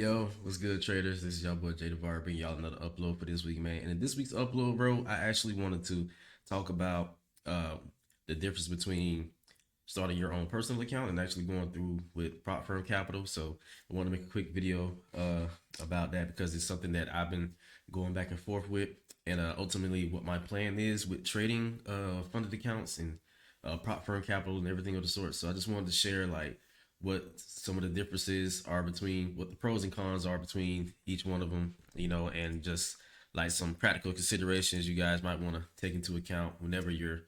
Yo, what's good, traders? This is y'all boy Jay Devar bringing y'all another upload for this week, man. And in this week's upload, bro, I actually wanted to talk about the difference between starting your own personal account and actually going through with Prop Firm Capital. So I want to make a quick video about that because it's something that I've been going back and forth with, and ultimately what my plan is with trading funded accounts and Prop Firm Capital and everything of the sort. So I just wanted to share like what some of the differences are between what the pros and cons are between each one of them, and just like some practical considerations you guys might want to take into account whenever you're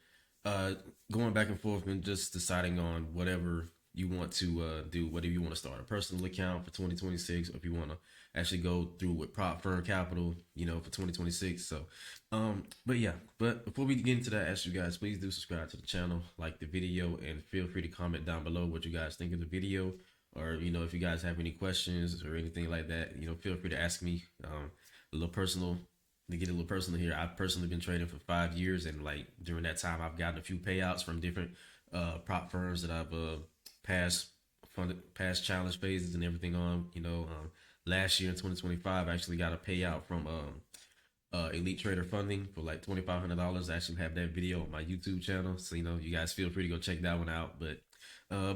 uh, going back and forth and just deciding on whatever you want to do, whether you want to start a personal account for 2026 or if you want to actually go through with Prop Firm Capital, for 2026. So, but yeah, but before we get into that, I ask you guys, please do subscribe to the channel, like the video, and feel free to comment down below what you guys think of the video, or if you guys have any questions or anything like that, feel free to ask me. A little personal to get a little personal here. I've personally been trading for 5 years, and like during that time, I've gotten a few payouts from different prop firms that I've passed past challenge phases and everything on. Last year in 2025, I actually got a payout from Elite Trader Funding for like $2,500. I actually have that video on my YouTube channel, so you guys feel free to go check that one out. But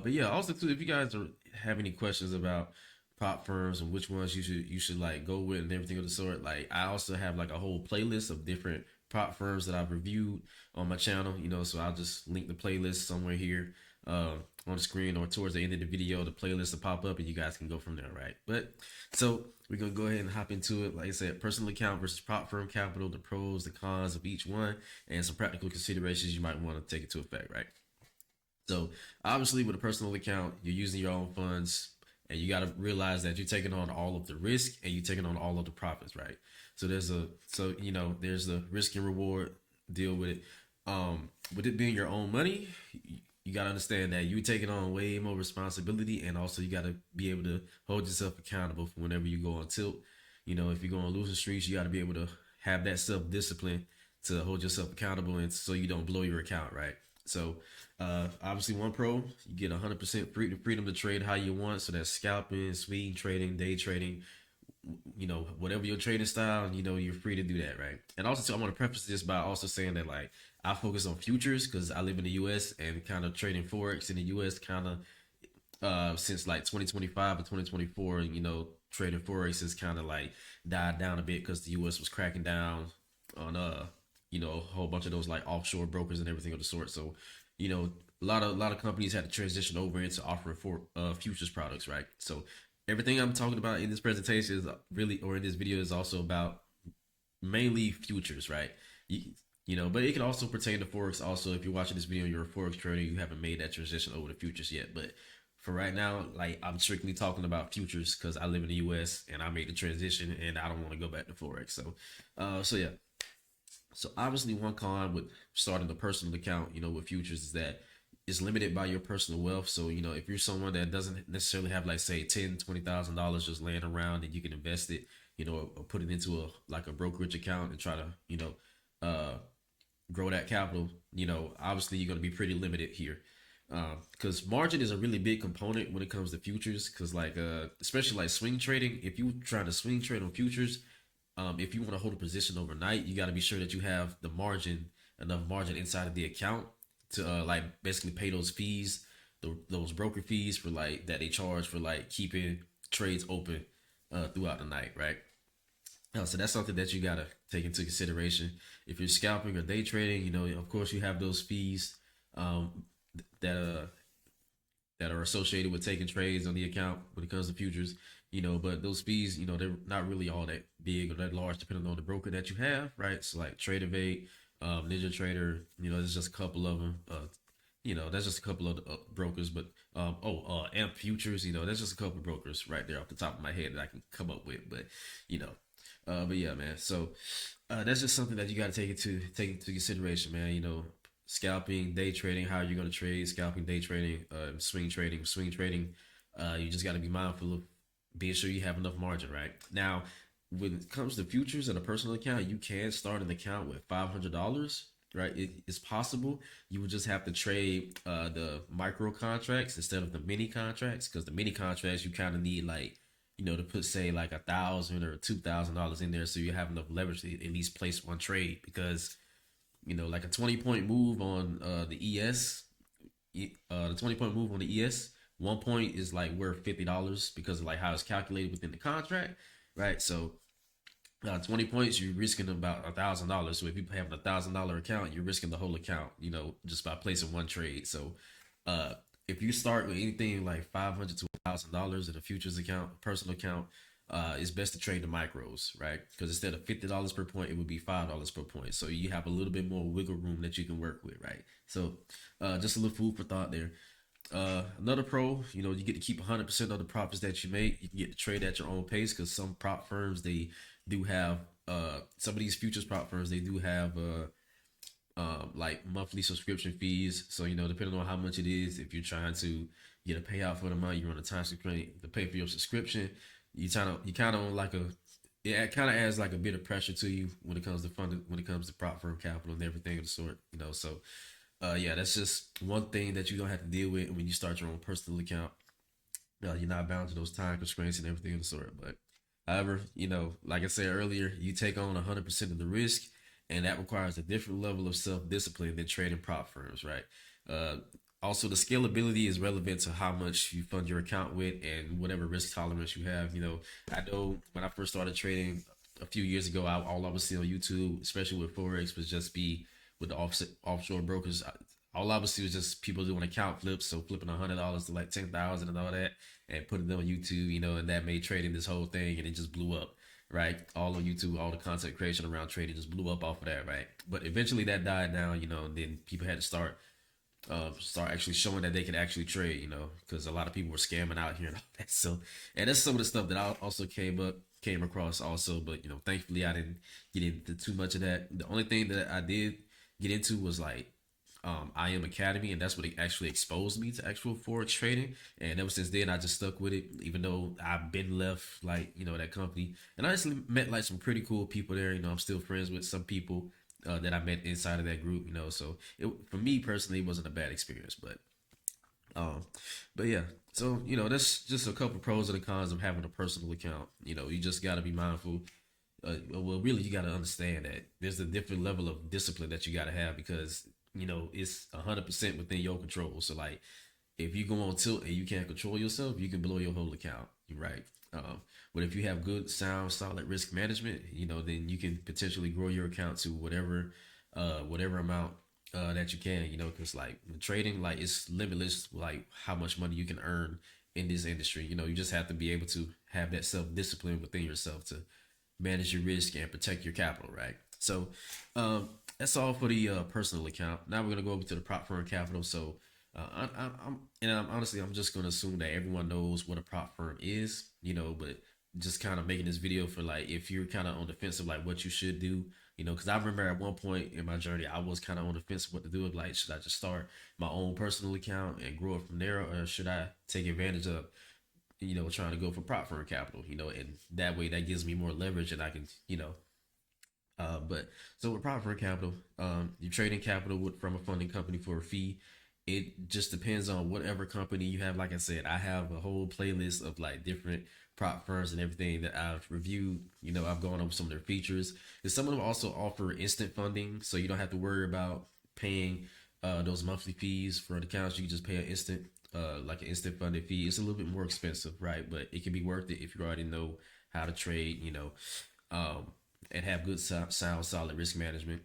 yeah, also too, if you guys have any questions about prop firms and which ones you should like go with and everything of the sort, like I also have like a whole playlist of different prop firms that I've reviewed on my channel. So I'll just link the playlist somewhere here on the screen or towards the end of the video. The playlist will pop up and you guys can go from there, right? But so we're gonna go ahead and hop into it. Like I said, personal account versus prop firm capital, the pros, the cons of each one, and some practical considerations you might want to take into effect, right? So obviously, with a personal account, you're using your own funds, and you got to realize that you're taking on all of the risk and you're taking on all of the profits, right? So there's the risk and reward deal with it. With it being your own money, you got to understand that you're taking on way more responsibility, and also you got to be able to hold yourself accountable for whenever you go on tilt. If you're going losing streaks, you got to be able to have that self discipline to hold yourself accountable, and so you don't blow your account, right? So obviously, one pro, you get 100% freedom to trade how you want. So that's scalping, swing trading, day trading, whatever your trading style, you're free to do that, right? And also, I want to preface this by also saying that like I focus on futures because I live in the U.S. and kind of trading forex in the U.S. kind of since like 2025 or 2024, trading forex has kind of like died down a bit because the U.S. was cracking down on a whole bunch of those like offshore brokers and everything of the sort. So, a lot of companies had to transition over into offering for futures products, right? So everything I'm talking about in this presentation is really, or in this video, is also about mainly futures, right? But it can also pertain to forex. Also, if you're watching this video and you're a forex trader, you haven't made that transition over to futures yet. But for right now, like I'm strictly talking about futures because I live in the U.S. and I made the transition and I don't want to go back to forex. So yeah. So obviously, one con with starting a personal account, with futures is that it's limited by your personal wealth. So if you're someone that doesn't necessarily have like say $10,000, $20,000 just laying around and you can invest it, or put it into a like a brokerage account and try to uh, grow that capital, obviously you're going to be pretty limited here. Because margin is a really big component when it comes to futures. Because like, especially like swing trading, if you trying to swing trade on futures, if you want to hold a position overnight, you got to be sure that you have the margin, enough margin inside of the account to like basically pay those fees, those broker fees for like that they charge for like keeping trades open throughout the night, right? So that's something that you gotta take into consideration. If you're scalping or day trading, of course you have those fees um, that that are associated with taking trades on the account when it comes to futures. But those fees, they're not really all that big or that large, depending on the broker that you have, right? So like TradeAvate, Ninja Trader, there's just a couple of them. That's just a couple of brokers, but Amp Futures, that's just a couple of brokers right there off the top of my head that I can come up with. You know, but yeah, man. So that's just something that you got to take into consideration, man. Scalping, day trading, how you're gonna trade, scalping, day trading, swing trading. You just got to be mindful of being sure you have enough margin, right? Now, when it comes to futures and a personal account, you can start an account with $500, right? It's possible. You would just have to trade the micro contracts instead of the mini contracts because the mini contracts you kind of need like to put say like $1,000 or $2,000 in there, so you have enough leverage to at least place one trade. Because like a 20 point move on the ES, the 20 point move on the ES, 1 point is like worth $50 because of like how it's calculated within the contract, right? So 20 points, you're risking about $1,000. So if you have $1,000 account, you're risking the whole account, just by placing one trade. So uh, if you start with anything like $500 to $1,000 in a futures account, personal account, it's best to trade the micros, right? Because instead of $50 per point, it would be $5 per point. So you have a little bit more wiggle room that you can work with, right? So just a little food for thought there. Another pro, you get to keep 100% of the profits that you make. You can get to trade at your own pace, because some prop firms, they do have some of these futures prop firms, they do have like monthly subscription fees. So depending on how much it is, if you're trying to get a payout for the month, you're on a time constraint to pay for your subscription. You kind of on like a it kind of adds like a bit of pressure to you when it comes to funding, when it comes to prop firm capital and everything of the sort. So yeah, that's just one thing that you don't have to deal with when you start your own personal account. You're not bound to those time constraints and everything of the sort. But however, like I said earlier, you take on 100% of the risk, and that requires a different level of self discipline than trading prop firms, right? Uh, Also, the scalability is relevant to how much you fund your account with and whatever risk tolerance you have. I know when I first started trading a few years ago, all I would see on YouTube, especially with Forex, was just be with the offshore brokers. All I would see was just people doing account flips, so flipping $100 to like 10,000 and all that, and putting them on YouTube, and that made trading this whole thing, and it just blew up, right? All on YouTube, all the content creation around trading just blew up off of that, right? But eventually that died down, and then people had to start actually showing that they can actually trade, because a lot of people were scamming out here and all that. So, and that's some of the stuff that I also came across also. But thankfully I didn't get into too much of that. The only thing that I did get into was like I Am Academy, and that's what actually exposed me to actual forex trading. And ever since then, I just stuck with it, even though I've been left like that company. And I actually met like some pretty cool people there. I'm still friends with some people that I met inside of that group. So for me personally, it wasn't a bad experience. Um, but yeah, so that's just a couple pros and the cons of having a personal account. You just got to be mindful. Well, really, you got to understand that there's a different level of discipline that you got to have, because it's 100% within your control. So like, if you go on tilt and you can't control yourself, you can blow your whole account. You're right. But if you have good, sound, solid risk management, then you can potentially grow your account to whatever amount that you can. Because like trading, like it's limitless, like how much money you can earn in this industry. You just have to be able to have that self discipline within yourself to manage your risk and protect your capital, right? So that's all for the personal account. Now we're gonna go over to the prop firm capital. So honestly, I'm just gonna assume that everyone knows what a prop firm is, but just kind of making this video for like if you're kind of on the fence of like what you should do, because I remember at one point in my journey I was kind of on the fence of what to do. Like, should I just start my own personal account and grow it from there, or should I take advantage of trying to go for prop firm capital, and that way that gives me more leverage and I can, but so with prop firm capital, you're trading capital from a funding company for a fee. It just depends on whatever company you have. Like I said, I have a whole playlist of like different prop firms and everything that I've reviewed. I've gone over some of their features. And some of them also offer instant funding, so you don't have to worry about paying those monthly fees for the accounts. You can just pay like an instant funding fee. It's a little bit more expensive, right? But it can be worth it if you already know how to trade, and have good sound solid risk management.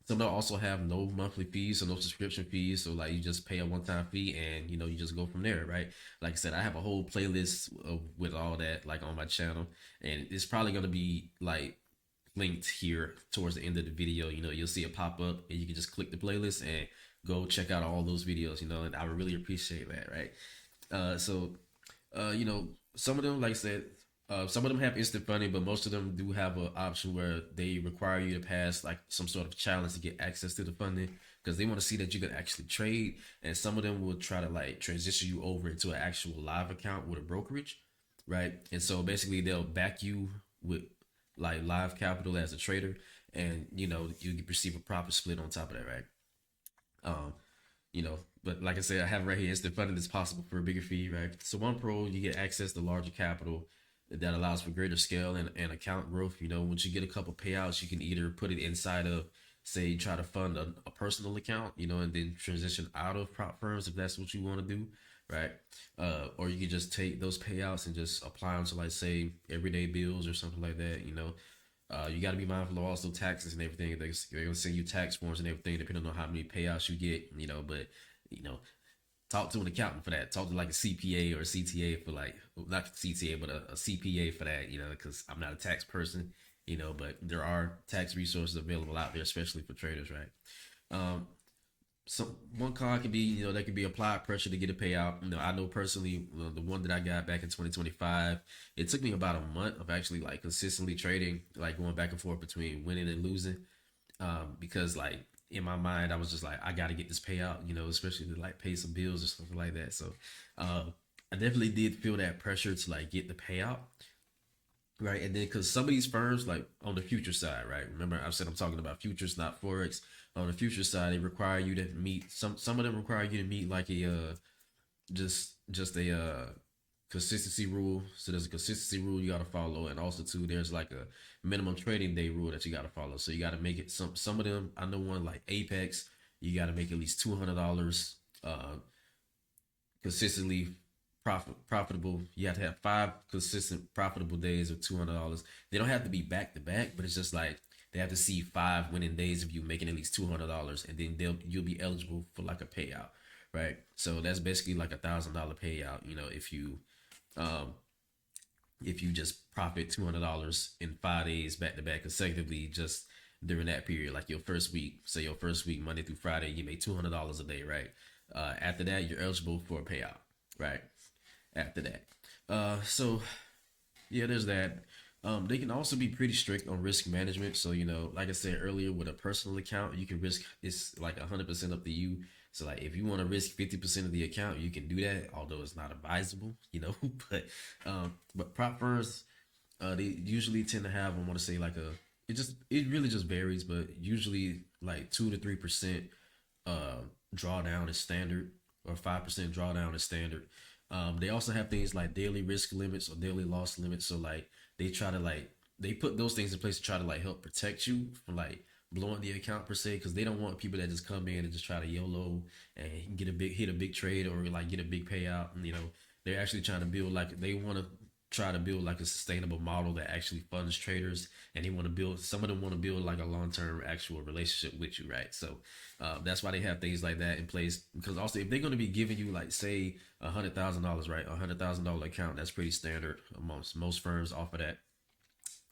Some they'll also have no monthly fees, so no subscription fees. So like you just pay a one-time fee, and you just go from there, right? Like I said, I have a whole playlist with all that like on my channel, and it's probably gonna be like linked here towards the end of the video. You'll see it pop up, and you can just click the playlist and go check out all those videos. And I would really appreciate that, right? So some of them, like I said, some of them have instant funding, but most of them do have an option where they require you to pass like some sort of challenge to get access to the funding, because they want to see that you can actually trade. And some of them will try to like transition you over into an actual live account with a brokerage, right? And so basically they'll back you with like live capital as a trader, and you receive a profit split on top of that, right? Um, you know, But like I said, I have it right here. Instant funding is possible for a bigger fee, right? So one pro, you get access to larger capital that allows for greater scale and account growth. You know, once you get a couple payouts, you can either put it inside of, say, try to fund a personal account, you know, and then transition out of prop firms if that's what you want to do, right? Or you can just take those payouts and just apply them to, like, say, everyday bills or something like that, you know. You got to be mindful of also taxes and everything. They're gonna send you tax forms and everything depending on how many payouts you get, you know. But you know, talk to an accountant for that. Talk to like a CPA or a CTA for like, well, not CTA but a CPA for that, you know, because I'm not a tax person, you know. But there are tax resources available out there, especially for traders, right? Um, some one con could be, you know, there could be applied pressure to get a payout. You know, I know personally, the one that I got back in 2025, it took me about a month of actually like consistently trading, like going back and forth between winning and losing. Because like in my mind, I was just like, I got to get this payout, you know, especially to like pay some bills or something like that. So, I definitely did feel that pressure to like get the payout, right? And then because some of these firms, like on the future side, right? Remember, I said I'm talking about futures, not forex. On the future side, they require you to meet some of them require you to meet like a just a consistency rule. So there's a consistency rule you got to follow, and also too there's like a minimum trading day rule that you got to follow. So you got to make it some of them. I know one like Apex, you got to make at least $200 consistently profitable. You have to have 5 consistent profitable days of $200. They don't have to be back to back, but it's just like they have to see 5 winning days of you making at least $200, and then you'll be eligible for like a payout, right? So that's basically like $1,000 payout. You know, um if you just profit $200 in 5 days back to back consecutively, just during that period, like your first week, say your first week, Monday through Friday, you made $200 a day, right? After that, you're eligible for a payout, right? After that, so yeah, there's that. They can also be pretty strict on risk management. So, you know, like I said earlier, with a personal account, you can risk, it's like 100% up to you. So like if you want to risk 50% of the account, you can do that, although it's not advisable, you know. But prop firms, they usually tend to have, I want to say like a, it really just varies, but usually like 2 to 3% uh drawdown is standard, or 5% drawdown is standard. They also have things like daily risk limits or daily loss limits. So like they try to like they put those things in place to try to like help protect you from like blowing the account per se, because they don't want people that just come in and just try to YOLO and get a big hit a big trade or like get a big payout. And, you know, they're actually trying to build like they want to try to build like a sustainable model that actually funds traders, and they want to build, some of them want to build like a long-term actual relationship with you, right? So that's why they have things like that in place, because also if they're going to be giving you like say $100,000, right, $100,000 account, that's pretty standard amongst most firms offer that.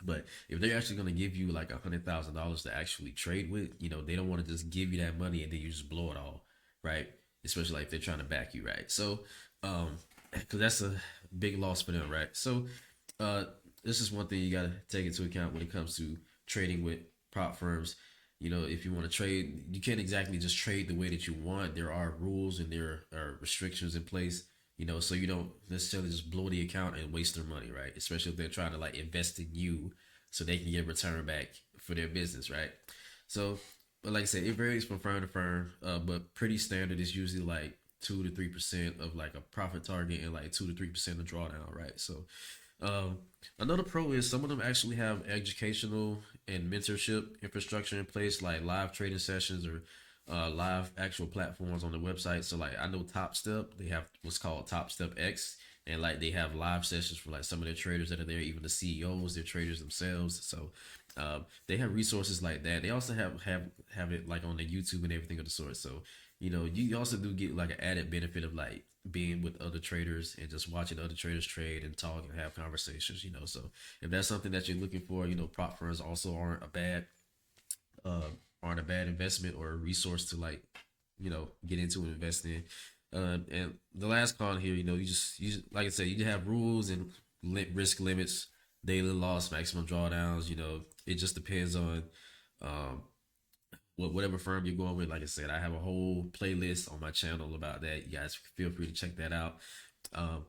But if they're actually going to give you like $100,000 to actually trade with, you know, they don't want to just give you that money and then you just blow it all, right? Especially like if they're trying to back you, right? So, because that's a big loss for them, right? So, uh, this is one thing you got to take into account when it comes to trading with prop firms. You know, if you want to trade, you can't exactly just trade the way that you want. There are rules and there are restrictions in place, you know, so you don't necessarily just blow the account and waste their money, right? Especially if they're trying to like invest in you so they can get a return back for their business, right? So, but like I said, it varies from firm to firm, but pretty standard is usually like 2 to 3% of like a profit target and like 2 to 3% of drawdown, right? So, um, another pro is some of them actually have educational and mentorship infrastructure in place, like live trading sessions or live actual platforms on the website. So like I know Top Step, they have what's called Top Step X, and like they have live sessions for like some of their traders that are there, even the CEOs, their traders themselves. So they have resources like that. They also have it like on the YouTube and everything of the sort. So you know, you also do get like an added benefit of like being with other traders and just watching other traders trade and talk and have conversations, you know. So if that's something that you're looking for, you know, prop firms also uh aren't a bad investment or a resource to like, you know, get into and invest in. And the last con here, you know, you like I said, you have rules and risk limits, daily loss, maximum drawdowns. You know, it just depends on um, whatever firm you're going with. Like I said, I have a whole playlist on my channel about that. You guys feel free to check that out. Um,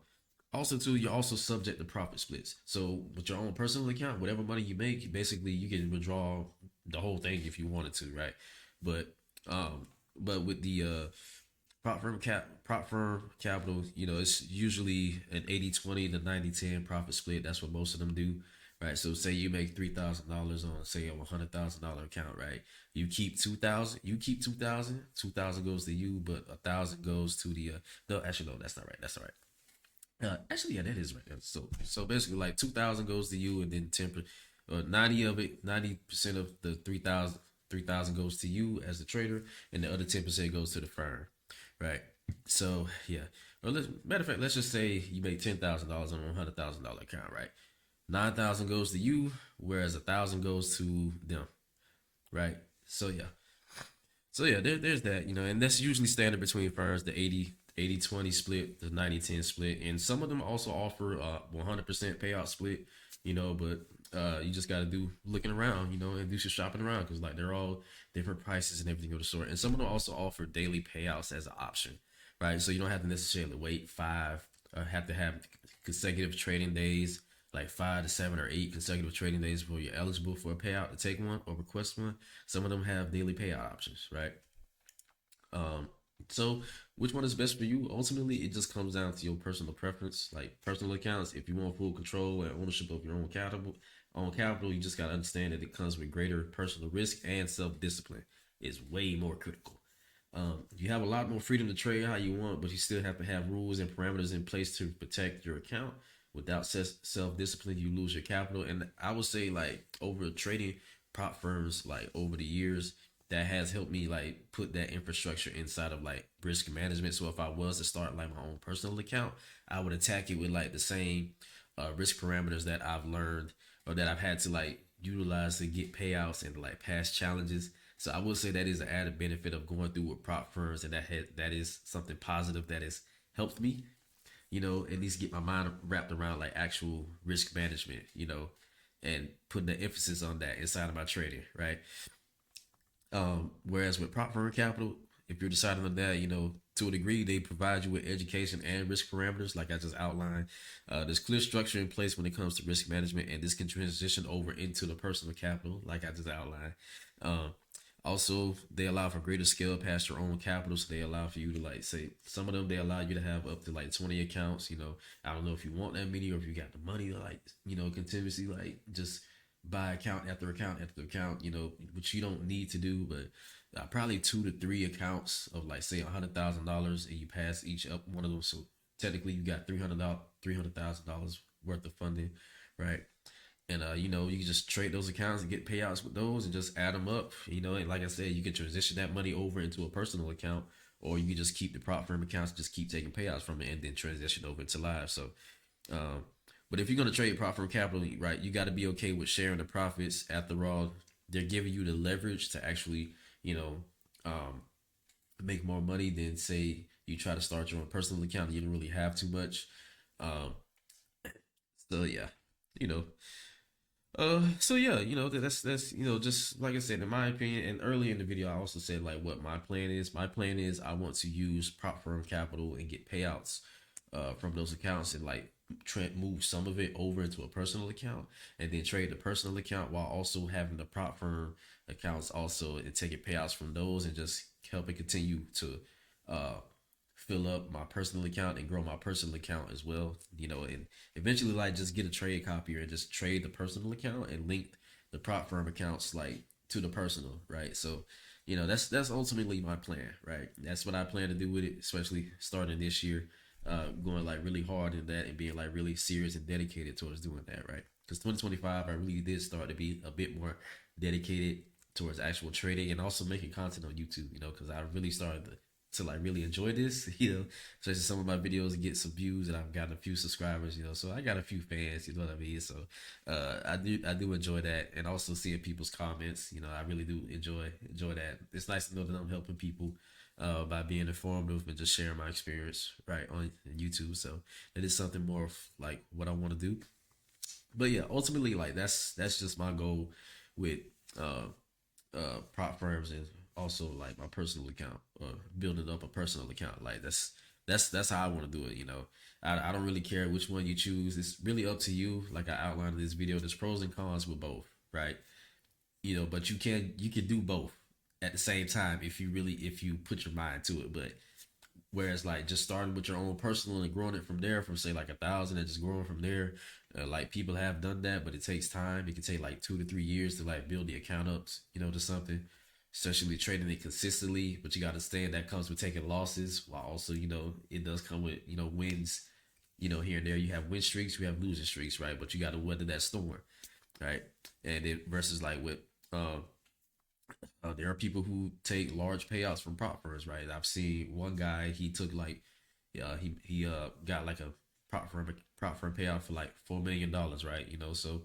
Also, too, you're also subject to profit splits. So, with your own personal account, whatever money you make, basically you can withdraw the whole thing if you wanted to, right? But, um, but with the Prop firm capital, you know, it's usually an 80-20 to 90-10 profit split. That's what most of them do, right? So say you make $3,000 on, say, a $100,000 account, right? You keep 2,000, you keep 2,000, 2,000 goes to you, but 1,000 goes to the no, actually no, that's not right. That's all right. Actually, yeah, that is right. So basically, like 2,000 goes to you, and then 90 of it, 90% of the 3,000 goes to you as the trader, and the other 10% goes to the firm, right? So yeah. Well, matter of fact, let's just say you make $10,000 on a $100,000 account, right? 9,000 goes to you, whereas 1,000 goes to them, right? So yeah, there's that, you know, and that's usually standard between firms, the 80-20 split, the 90-10 split. And some of them also offer 100% payout split, you know, but you just got to do looking around, you know, and do some shopping around because, like, they're all different prices and everything of the sort. And some of them also offer daily payouts as an option, right? So you don't have to necessarily wait have to have consecutive trading days, like 5 to 7 or 8 consecutive trading days before you're eligible for a payout to take one or request one. Some of them have daily payout options, right? Um, so which one is best for you? Ultimately, it just comes down to your personal preference. Like personal accounts, if you want full control and ownership of your own capital, you just gotta understand that it comes with greater personal risk and self discipline. It's way more critical. You have a lot more freedom to trade how you want, but you still have to have rules and parameters in place to protect your account. Without self discipline, you lose your capital. And I would say, like, over trading prop firms, like over the years, that has helped me like put that infrastructure inside of like risk management. So if I was to start like my own personal account, I would attack it with like the same risk parameters that I've learned or that I've had to like utilize to get payouts and like past challenges. So I will say that is an added benefit of going through with prop firms, and that is something positive that has helped me, you know, at least get my mind wrapped around like actual risk management, you know, and putting the emphasis on that inside of my trading, right? Whereas with prop firm capital, if you're deciding on that, you know, to a degree, they provide you with education and risk parameters, like I just outlined. There's clear structure in place when it comes to risk management, and this can transition over into the personal capital, like I just outlined. Um, Also, they allow for greater scale past your own capital. So they allow for you to, like, say, some of them, they allow you to have up to like 20 accounts. You know, I don't know if you want that many or if you got the money to, like, you know, continuously, like, just buy account after account after account, you know, which you don't need to do, but probably 2 to 3 accounts of like, say, $100,000, and you pass each up one of those. So technically you got $300,000 worth of funding, right? And you know, you can just trade those accounts and get payouts with those and just add them up, you know. And like I said, you can transition that money over into a personal account, or you can just keep the prop firm accounts and just keep taking payouts from it and then transition over into live. So um, but if you're gonna trade prop firm capital, right, you got to be okay with sharing the profits. After all, they're giving you the leverage to actually, you know, um, make more money than, say, you try to start your own personal account and you don't really have too much. Um, so yeah, you know, so yeah, you know, that's you know, just like I said, in my opinion, and earlier in the video, I also said like what my plan is. My plan is I want to use prop firm capital and get payouts from those accounts and like move some of it over into a personal account and then trade the personal account while also having the prop firm accounts also and taking payouts from those and just helping continue to uh fill up my personal account and grow my personal account as well, you know, and eventually like just get a trade copier and just trade the personal account and link the prop firm accounts like to the personal, right? So, you know, that's ultimately my plan, right? That's what I plan to do with it, especially starting this year, going like really hard in that and being like really serious and dedicated towards doing that, right? Because 2025, I really did start to be a bit more dedicated towards actual trading and also making content on YouTube, you know, because I really started to like really enjoy this, you know, especially some of my videos get some views and I've gotten a few subscribers, you know, so I got a few fans, you know what I mean? So I do enjoy that, and also seeing people's comments, you know, I really do enjoy that. It's nice to know that I'm helping people by being informative and just sharing my experience right on YouTube. So it is something more of like what I want to do. But yeah, ultimately, like that's just my goal with uh prop firms and also like my personal account or building up a personal account. Like that's how I want to do it, you know. I don't really care which one you choose. It's really up to you. Like I outlined in this video, there's pros and cons with both, right? You know, but you can do both at the same time if you put your mind to it. But Whereas like just starting with your own personal and growing it from there, from say like 1,000 and just growing from there, like people have done that, but it takes time. It can take like 2 to 3 years to like build the account up, to something. Especially trading it consistently, but you got to understand that comes with taking losses, while also it does come with wins. Here and there you have win streaks, you have losing streaks, right? But you got to weather that storm, right? And it versus like with there are people who take large payouts from prop firms, right? I've seen one guy, he took like, he got like a prop firm payout for like $4 million, right? So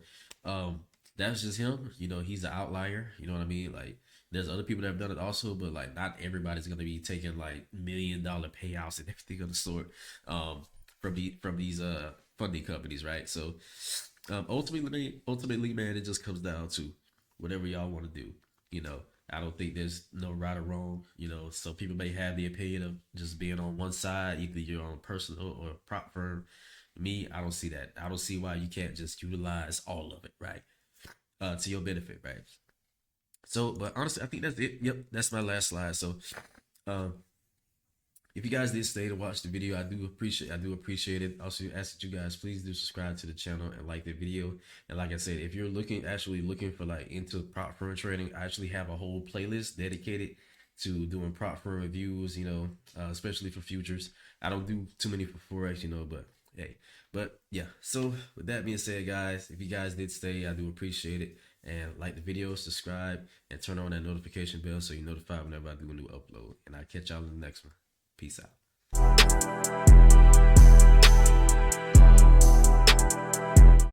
that's just him. He's an outlier. You know what I mean? Like there's other people that have done it also, but like not everybody's gonna be taking like $1 million payouts and everything of the sort from these funding companies, right? So ultimately, man, it just comes down to whatever y'all want to do. You know, I don't think there's no right or wrong. Some people may have the opinion of just being on one side, either your own personal or prop firm. Me, I don't see that. I don't see why you can't just utilize all of it, right? To your benefit, right? So, but honestly, I think that's it. Yep, that's my last slide. So, um, if you guys did stay to watch the video, I do appreciate it. Also ask that you guys please do subscribe to the channel and like the video. And like I said, if you're actually looking for like into prop firm trading, I actually have a whole playlist dedicated to doing prop firm reviews, especially for futures. I don't do too many for forex, but hey. But yeah, so with that being said, guys, if you guys did stay, I do appreciate it. And like the video, subscribe, and turn on that notification bell so you're notified whenever I do a new upload. And I'll catch y'all in the next one. Peace out.